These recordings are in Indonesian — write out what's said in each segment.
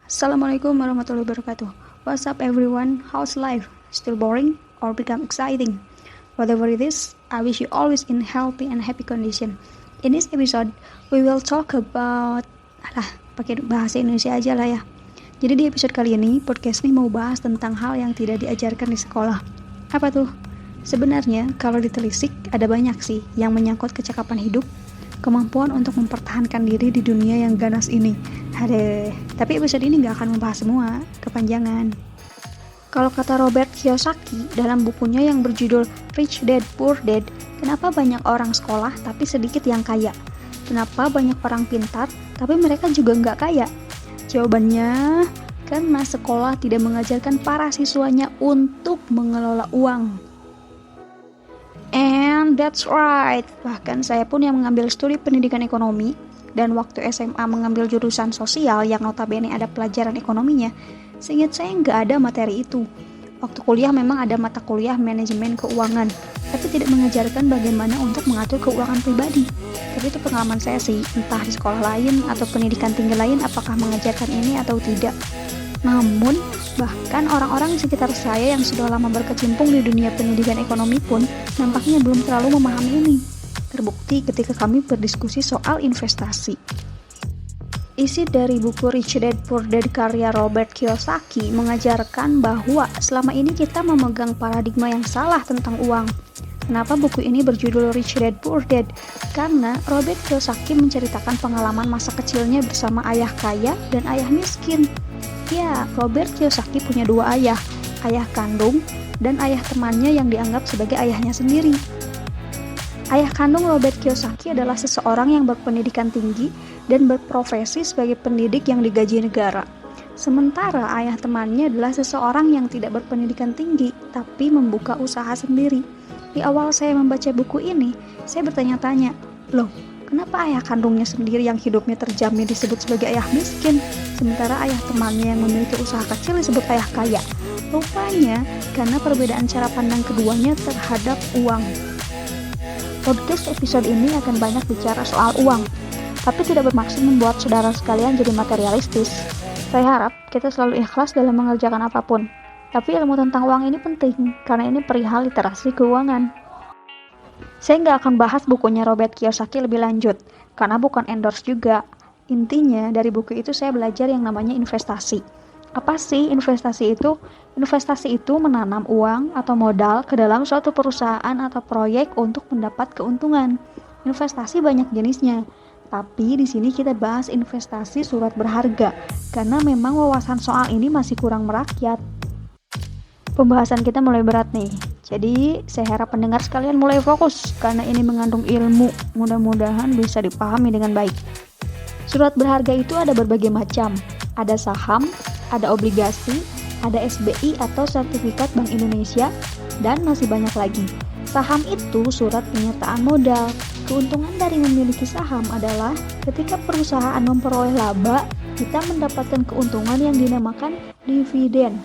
Assalamualaikum warahmatullahi wabarakatuh. What's up everyone? How's life? Still boring or become exciting? Whatever it is, I wish you always in healthy and happy condition. In this episode, we will talk about pakai bahasa Indonesia aja lah ya. Jadi di episode kali ini, podcast ini mau bahas tentang hal yang tidak diajarkan di sekolah. Apa tuh? Sebenarnya, kalau ditelisik, ada banyak sih yang menyangkut kecakapan hidup, kemampuan untuk mempertahankan diri di dunia yang ganas ini. Tapi episode ini gak akan membahas semua, kepanjangan. Kalau kata Robert Kiyosaki dalam bukunya yang berjudul Rich Dad Poor Dad, kenapa banyak orang sekolah tapi sedikit yang kaya? Kenapa banyak orang pintar tapi mereka juga gak kaya? Jawabannya, karena sekolah tidak mengajarkan para siswanya untuk mengelola uang. And that's right, bahkan saya pun yang mengambil studi pendidikan ekonomi dan waktu SMA mengambil jurusan sosial yang notabene ada pelajaran ekonominya, seingat saya nggak ada materi itu. Waktu kuliah memang ada mata kuliah manajemen keuangan, tapi tidak mengajarkan bagaimana untuk mengatur keuangan pribadi. Tapi itu pengalaman saya sih, entah di sekolah lain atau pendidikan tinggi lain apakah mengajarkan ini atau tidak. Namun, bahkan orang-orang di sekitar saya yang sudah lama berkecimpung di dunia pendidikan ekonomi pun nampaknya belum terlalu memahami ini. Terbukti ketika kami berdiskusi soal investasi. Isi dari buku Rich Dad Poor Dad karya Robert Kiyosaki mengajarkan bahwa selama ini kita memegang paradigma yang salah tentang uang. Kenapa buku ini berjudul Rich Dad Poor Dad? Karena Robert Kiyosaki menceritakan pengalaman masa kecilnya bersama ayah kaya dan ayah miskin. Ya, Robert Kiyosaki punya dua ayah kandung dan ayah temannya yang dianggap sebagai ayahnya sendiri. Ayah kandung Robert Kiyosaki adalah seseorang yang berpendidikan tinggi dan berprofesi sebagai pendidik yang digaji negara. Sementara ayah temannya adalah seseorang yang tidak berpendidikan tinggi, tapi membuka usaha sendiri. Di awal saya membaca buku ini, saya bertanya-tanya, loh, kenapa ayah kandungnya sendiri yang hidupnya terjamin disebut sebagai ayah miskin, sementara ayah temannya yang memiliki usaha kecil disebut ayah kaya? Rupanya, karena perbedaan cara pandang keduanya terhadap uang. Podcast episode ini akan banyak bicara soal uang, tapi tidak bermaksud membuat saudara sekalian jadi materialistis. Saya harap kita selalu ikhlas dalam mengerjakan apapun. Tapi ilmu tentang uang ini penting, karena ini perihal literasi keuangan. Saya nggak akan bahas bukunya Robert Kiyosaki lebih lanjut, karena bukan endorse juga. Intinya, dari buku itu saya belajar yang namanya investasi. Apa sih investasi itu? Investasi itu menanam uang atau modal ke dalam suatu perusahaan atau proyek untuk mendapat keuntungan. Investasi banyak jenisnya, tapi di sini kita bahas investasi surat berharga, karena memang wawasan soal ini masih kurang merakyat. Pembahasan kita mulai berat nih, jadi saya harap pendengar sekalian mulai fokus, karena ini mengandung ilmu, mudah-mudahan bisa dipahami dengan baik. Surat berharga itu ada berbagai macam, ada saham, ada obligasi, ada SBI atau sertifikat Bank Indonesia, dan masih banyak lagi. Saham itu surat penyertaan modal. Keuntungan dari memiliki saham adalah ketika perusahaan memperoleh laba, kita mendapatkan keuntungan yang dinamakan dividen.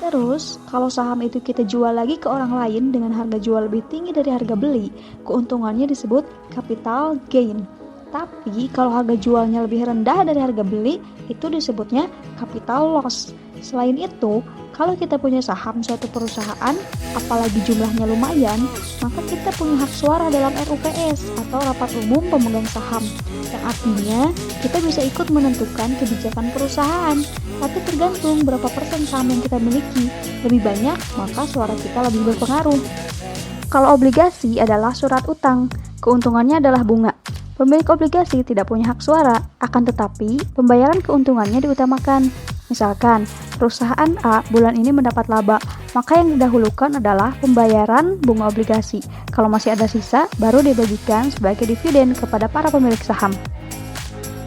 Terus, kalau saham itu kita jual lagi ke orang lain dengan harga jual lebih tinggi dari harga beli, keuntungannya disebut capital gain. Tapi, kalau harga jualnya lebih rendah dari harga beli, itu disebutnya capital loss. Selain itu, kalau kita punya saham suatu perusahaan, apalagi jumlahnya lumayan, maka kita punya hak suara dalam RUPS atau Rapat Umum Pemegang Saham. Yang artinya, kita bisa ikut menentukan kebijakan perusahaan, tapi tergantung berapa persen saham yang kita miliki. Lebih banyak, maka suara kita lebih berpengaruh. Kalau obligasi adalah surat utang, keuntungannya adalah bunga. Pemilik obligasi tidak punya hak suara, akan tetapi pembayaran keuntungannya diutamakan. Misalkan, perusahaan A bulan ini mendapat laba, maka yang didahulukan adalah pembayaran bunga obligasi. Kalau masih ada sisa, baru dibagikan sebagai dividen kepada para pemilik saham.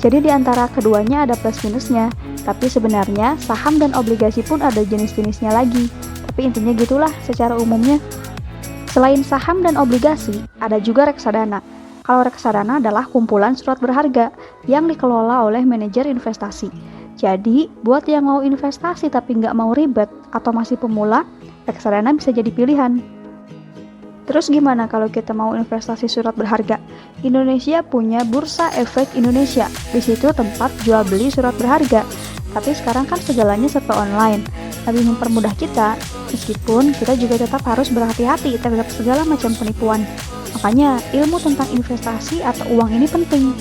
Jadi di antara keduanya ada plus minusnya, tapi sebenarnya saham dan obligasi pun ada jenis-jenisnya lagi. Tapi intinya gitulah secara umumnya. Selain saham dan obligasi, ada juga reksadana. Kalau reksadana adalah kumpulan surat berharga yang dikelola oleh manajer investasi. Jadi, buat yang mau investasi tapi nggak mau ribet atau masih pemula, reksadana bisa jadi pilihan. Terus gimana kalau kita mau investasi surat berharga? Indonesia punya Bursa Efek Indonesia. Di situ tempat jual beli surat berharga. Tapi sekarang kan segalanya serba online, lebih mempermudah kita, meskipun kita juga tetap harus berhati-hati terhadap segala macam penipuan. Makanya, ilmu tentang investasi atau uang ini penting.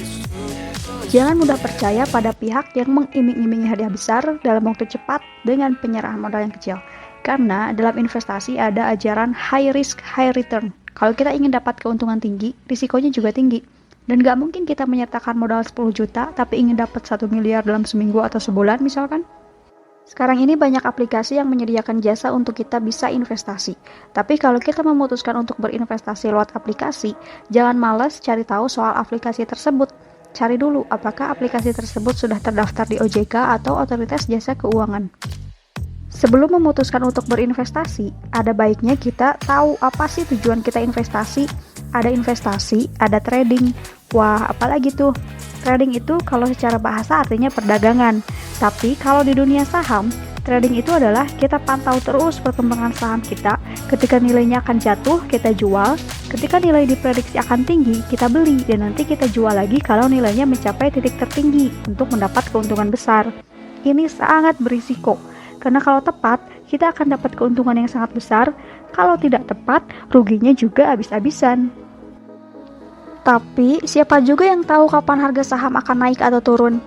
Jangan mudah percaya pada pihak yang mengiming-imingi hadiah besar dalam waktu cepat dengan penyerahan modal yang kecil. Karena dalam investasi ada ajaran high risk, high return. Kalau kita ingin dapat keuntungan tinggi, risikonya juga tinggi. Dan gak mungkin kita menyertakan modal 10 juta, tapi ingin dapat 1 miliar dalam seminggu atau sebulan misalkan. Sekarang ini banyak aplikasi yang menyediakan jasa untuk kita bisa investasi. Tapi kalau kita memutuskan untuk berinvestasi lewat aplikasi, jangan malas cari tahu soal aplikasi tersebut. Cari dulu apakah aplikasi tersebut sudah terdaftar di OJK atau Otoritas Jasa Keuangan. Sebelum memutuskan untuk berinvestasi, ada baiknya kita tahu apa sih tujuan kita investasi. Ada investasi, ada trading. Wah, apalagi tuh? Trading itu kalau secara bahasa artinya perdagangan. Tapi kalau di dunia saham, trading itu adalah kita pantau terus perkembangan saham kita. Ketika nilainya akan jatuh, kita jual. Ketika nilai diprediksi akan tinggi, kita beli. Dan nanti kita jual lagi kalau nilainya mencapai titik tertinggi untuk mendapat keuntungan besar. Ini sangat berisiko. Karena kalau tepat, kita akan dapat keuntungan yang sangat besar. Kalau tidak tepat, ruginya juga habis-habisan. Tapi, siapa juga yang tahu kapan harga saham akan naik atau turun?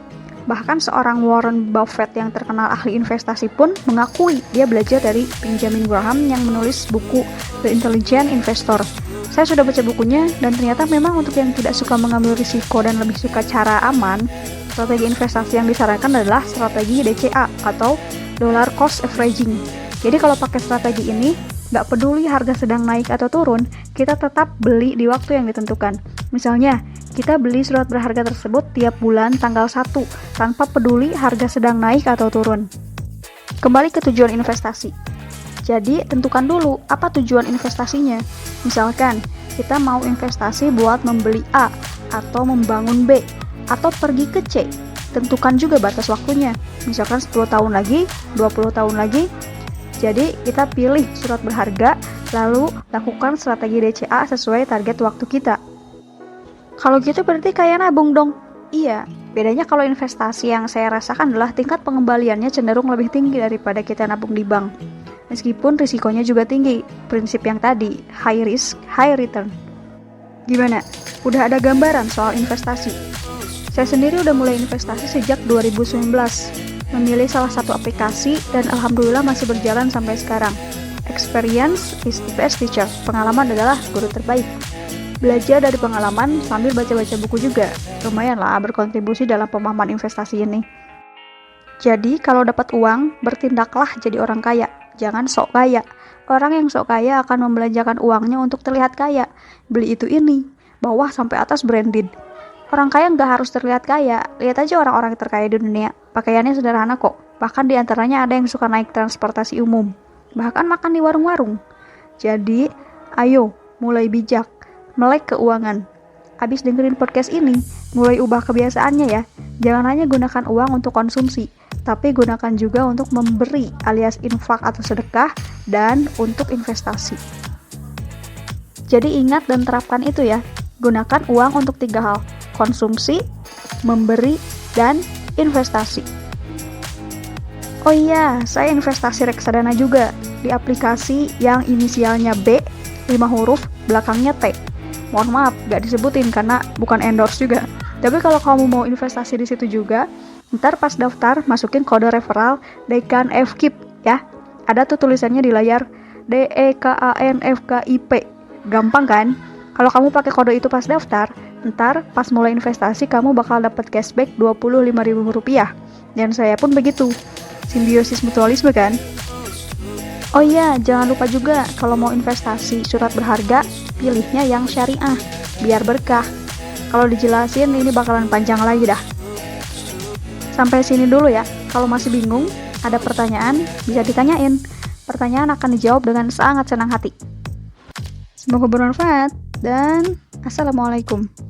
Bahkan seorang Warren Buffett yang terkenal ahli investasi pun mengakui dia belajar dari Benjamin Graham yang menulis buku The Intelligent Investor. Saya sudah baca bukunya, dan ternyata memang untuk yang tidak suka mengambil risiko dan lebih suka cara aman, strategi investasi yang disarankan adalah strategi DCA atau Dollar Cost Averaging. Jadi kalau pakai strategi ini, nggak peduli harga sedang naik atau turun, kita tetap beli di waktu yang ditentukan. Misalnya, kita beli surat berharga tersebut tiap bulan tanggal 1, tanpa peduli harga sedang naik atau turun. Kembali ke tujuan investasi. Jadi, tentukan dulu apa tujuan investasinya. Misalkan, kita mau investasi buat membeli A, atau membangun B, atau pergi ke C. Tentukan juga batas waktunya. Misalkan 10 tahun lagi, 20 tahun lagi. Jadi, kita pilih surat berharga, lalu lakukan strategi DCA sesuai target waktu kita. Kalau gitu berarti kayak nabung dong? Iya, bedanya kalau investasi yang saya rasakan adalah tingkat pengembaliannya cenderung lebih tinggi daripada kita nabung di bank. Meskipun risikonya juga tinggi, prinsip yang tadi, high risk, high return. Gimana? Udah ada gambaran soal investasi? Saya sendiri udah mulai investasi sejak 2019. Memilih salah satu aplikasi dan alhamdulillah masih berjalan sampai sekarang. Experience is the best teacher. Pengalaman adalah guru terbaik. Belajar dari pengalaman sambil baca-baca buku juga. Lumayan lah berkontribusi dalam pemahaman investasi ini. Jadi kalau dapat uang, bertindaklah jadi orang kaya. Jangan sok kaya. Orang yang sok kaya akan membelanjakan uangnya untuk terlihat kaya. Beli itu ini, bawah sampai atas branded. Orang kaya nggak harus terlihat kaya. Lihat aja orang-orang terkaya di dunia. Pakaiannya sederhana kok. Bahkan di antaranya ada yang suka naik transportasi umum. Bahkan makan di warung-warung. Jadi, ayo, mulai bijak. Melek keuangan. Abis dengerin podcast ini, mulai ubah kebiasaannya ya. Jangan hanya gunakan uang untuk konsumsi, tapi gunakan juga untuk memberi alias infak atau sedekah dan untuk investasi. Jadi ingat dan terapkan itu ya. Gunakan uang untuk 3 hal. Konsumsi, memberi, dan investasi. Oh iya, saya investasi reksadana juga di aplikasi yang inisialnya B, 5 huruf, belakangnya T. Mohon maaf, gak disebutin karena bukan endorse juga. Tapi kalau kamu mau investasi di situ juga, ntar pas daftar masukin kode referral DEKANFKIP ya. Ada tuh tulisannya di layar DEKANFKIP. Gampang kan? Kalau kamu pakai kode itu pas daftar, ntar pas mulai investasi kamu bakal dapat cashback Rp25.000. Dan saya pun begitu. Simbiosis mutualisme kan? Oh iya, jangan lupa juga kalau mau investasi surat berharga, pilihnya yang syariah, biar berkah. Kalau dijelasin ini bakalan panjang lagi dah. Sampai sini dulu ya. Kalau masih bingung, ada pertanyaan, bisa ditanyain. Pertanyaan akan dijawab dengan sangat senang hati. Semoga bermanfaat dan Assalamualaikum.